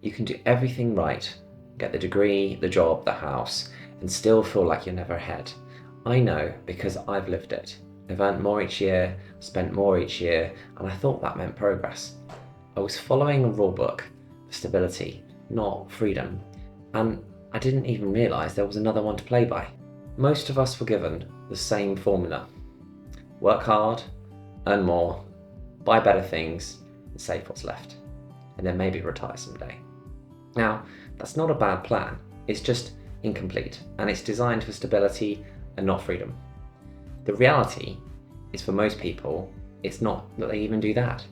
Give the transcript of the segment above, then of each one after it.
You can do everything right, get the degree, the job, the house, and still feel like you're never ahead. I know because I've lived it. I've earned more each year, spent more each year, and I thought that meant progress. I was following a rule book for stability, not freedom, and I didn't even realise there was another one to play by. Most of us were given the same formula: work hard, earn more, buy better things, and save what's left, and then maybe retire someday. Now, that's not a bad plan, it's just incomplete, and it's designed for stability and not freedom. The reality is, for most people, it's not that they even do that.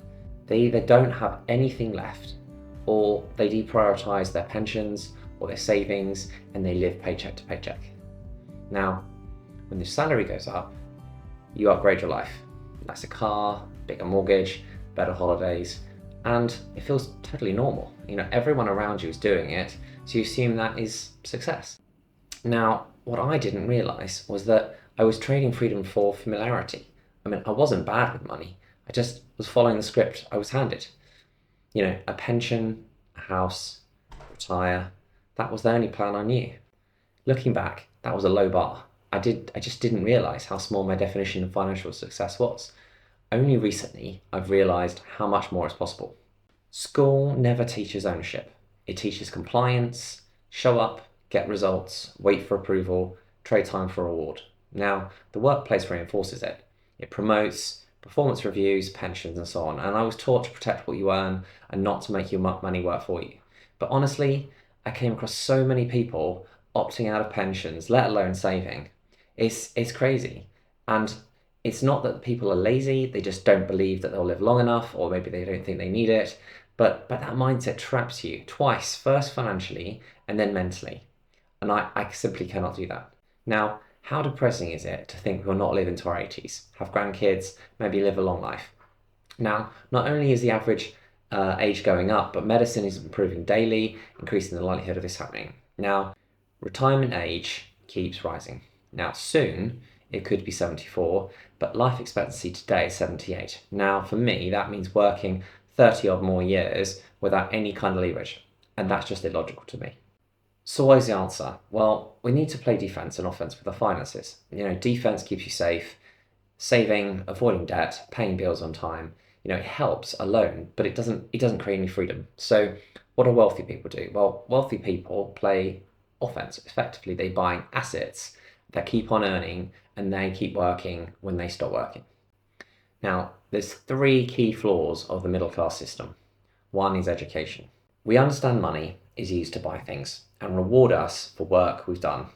They either don't have anything left, or they deprioritise their pensions or their savings and they live paycheck to paycheck. Now, when the salary goes up, you upgrade your life. Nicer car, bigger mortgage, better holidays, and it feels totally normal. Everyone around you is doing it, so you assume that is success. Now, what I didn't realise was that I was trading freedom for familiarity. I wasn't bad with money. I just was following the script I was handed. A pension, a house, retire. That was the only plan I knew. Looking back, that was a low bar. I just didn't realise how small my definition of financial success was. Only recently, I've realised how much more is possible. School never teaches ownership. It teaches compliance, show up, get results, wait for approval, trade time for reward. Now, the workplace reinforces it. It promotes performance reviews, pensions, and so on. And I was taught to protect what you earn and not to make your money work for you. But honestly, I came across so many people opting out of pensions, let alone saving. It's crazy. And it's not that people are lazy, they just don't believe that they'll live long enough, or maybe they don't think they need it. But that mindset traps you twice, first financially and then mentally. And I simply cannot do that. Now, how depressing is it to think we'll not live into our 80s, have grandkids, maybe live a long life? Now, not only is the average age going up, but medicine is improving daily, increasing the likelihood of this happening. Now, retirement age keeps rising. Now, soon it could be 74, but life expectancy today is 78. Now, for me, that means working 30 odd more years without any kind of leverage, and that's just illogical to me. So what is the answer? Well, we need to play defense and offense with our finances. Defense keeps you safe, saving, avoiding debt, paying bills on time. It helps alone, but it doesn't create any freedom. So what do wealthy people do? Well, wealthy people play offense. Effectively, they buy assets that keep on earning and they keep working when they stop working. Now, there's three key flaws of the middle class system. One is education. We understand money is used to buy things and reward us for work we've done.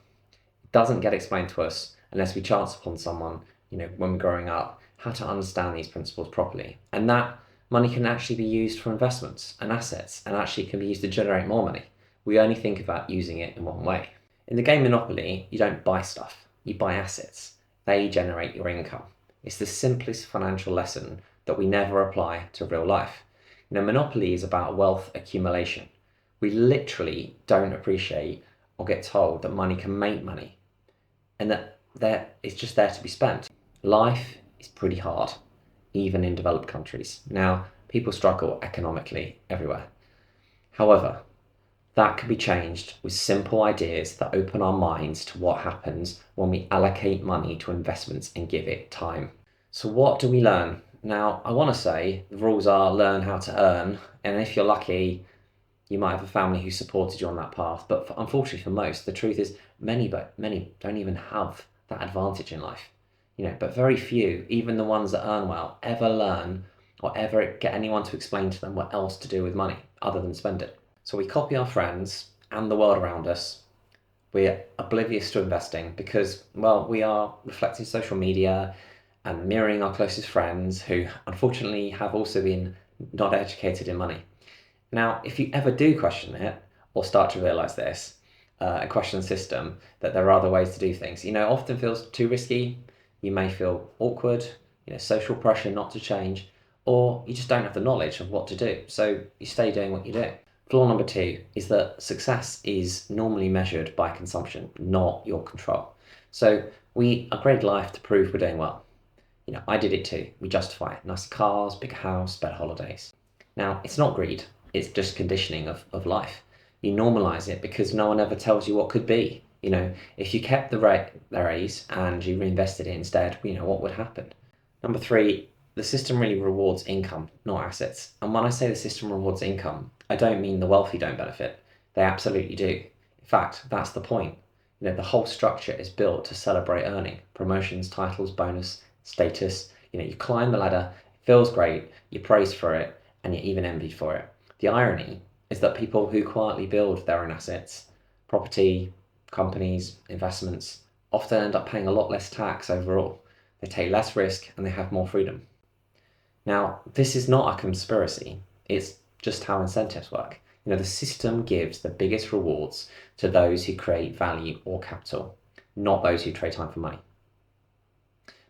It doesn't get explained to us unless we chance upon someone, when we're growing up, how to understand these principles properly. And that money can actually be used for investments and assets, and actually can be used to generate more money. We only think about using it in one way. In the game Monopoly, you don't buy stuff, you buy assets. They generate your income. It's the simplest financial lesson that we never apply to real life. Monopoly is about wealth accumulation. We literally don't appreciate or get told that money can make money, and that it's just there to be spent. Life is pretty hard, even in developed countries. Now, people struggle economically everywhere. However, that could be changed with simple ideas that open our minds to what happens when we allocate money to investments and give it time. So what do we learn? Now, I want to say the rules are learn how to earn, and if you're lucky, you might have a family who supported you on that path. But unfortunately for most, the truth is many don't even have that advantage in life. But very few, even the ones that earn well, ever learn or ever get anyone to explain to them what else to do with money other than spend it. So we copy our friends and the world around us. We're oblivious to investing because, well, we are reflecting social media and mirroring our closest friends who unfortunately have also been not educated in money. Now, if you ever do question it or start to realise this, and question the system, that there are other ways to do things, often feels too risky, you may feel awkward, social pressure not to change, or you just don't have the knowledge of what to do, so you stay doing what you do. Flaw number 2 is that success is normally measured by consumption, not your control. So we upgrade life to prove we're doing well. I did it too. We justify it. Nicer cars, bigger house, better holidays. Now, it's not greed. It's just conditioning of life. You normalize it because no one ever tells you what could be. If you kept the raise and you reinvested it instead, what would happen? Number three, the system really rewards income, not assets. And when I say the system rewards income, I don't mean the wealthy don't benefit. They absolutely do. In fact, that's the point. The whole structure is built to celebrate earning, promotions, titles, bonus, status. You climb the ladder, it feels great, you're praised for it, and you're even envied for it. The irony is that people who quietly build their own assets, property, companies, investments, often end up paying a lot less tax overall. They take less risk and they have more freedom. Now, this is not a conspiracy. It's just how incentives work. The system gives the biggest rewards to those who create value or capital, not those who trade time for money.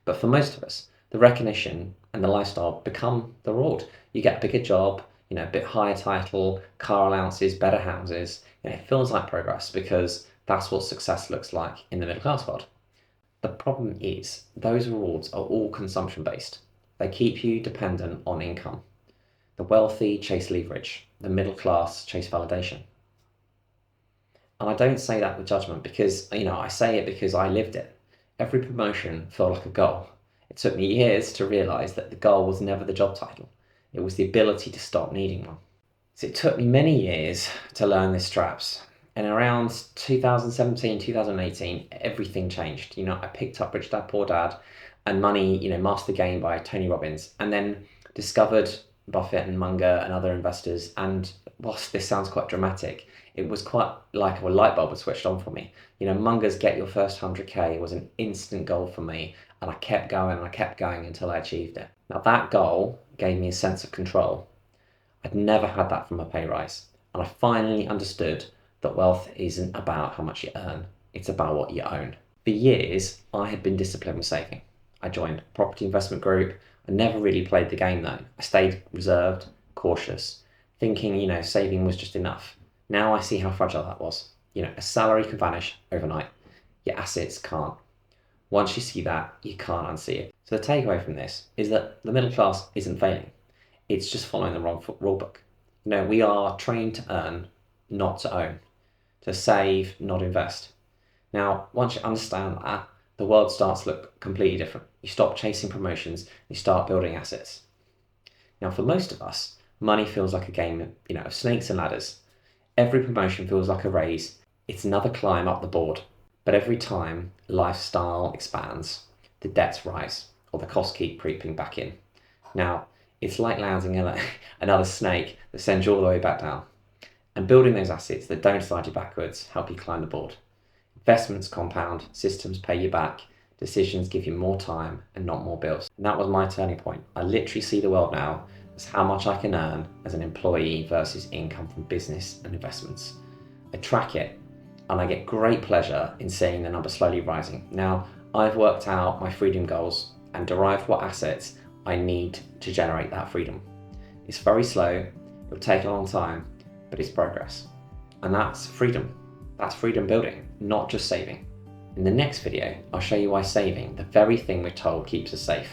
But for most of us, the recognition and the lifestyle become the reward. You get a bigger job, a bit higher title, car allowances, better houses. It feels like progress because that's what success looks like in the middle class world. The problem is those rewards are all consumption based. They keep you dependent on income. The wealthy chase leverage, the middle class chase validation. And I don't say that with judgment because, I say it because I lived it. Every promotion felt like a goal. It took me years to realize that the goal was never the job title. It was the ability to stop needing one. So it took me many years to learn this straps. And around 2017, 2018, everything changed. I picked up Rich Dad, Poor Dad and Money, Master the Game by Tony Robbins, and then discovered Buffett and Munger and other investors. And whilst this sounds quite dramatic, it was quite like a light bulb was switched on for me. Munger's Get Your First 100K was an instant goal for me, and I kept going and I kept going until I achieved it. Now that goal gave me a sense of control. I'd never had that from a pay rise, and I finally understood that wealth isn't about how much you earn, it's about what you own. For years, I had been disciplined with saving. I joined a property investment group. I never really played the game though. I stayed reserved, cautious, thinking, saving was just enough. Now I see how fragile that was. A salary can vanish overnight. Your assets can't. Once you see that, you can't unsee it. So the takeaway from this is that the middle class isn't failing. It's just following the wrong rule book. We are trained to earn, not to own. To save, not invest. Now, once you understand that, the world starts to look completely different. You stop chasing promotions, you start building assets. Now, for most of us, money feels like a game, of snakes and ladders. Every promotion feels like a raise. It's another climb up the board. But every time lifestyle expands, the debts rise or the costs keep creeping back in. Now, it's like landing another snake that sends you all the way back down. And building those assets that don't slide you backwards help you climb the board. Investments compound, systems pay you back, decisions give you more time and not more bills. And that was my turning point. I literally see the world now as how much I can earn as an employee versus income from business and investments. I track it and I get great pleasure in seeing the number slowly rising. Now, I've worked out my freedom goals and derived what assets I need to generate that freedom. It's very slow, it'll take a long time, but it's progress. And that's freedom. That's freedom building, not just saving. In the next video, I'll show you why saving, the very thing we're told keeps us safe,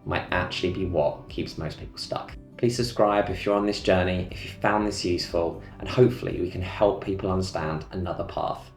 might actually be what keeps most people stuck. Please subscribe if you're on this journey, if you found this useful, and hopefully we can help people understand another path.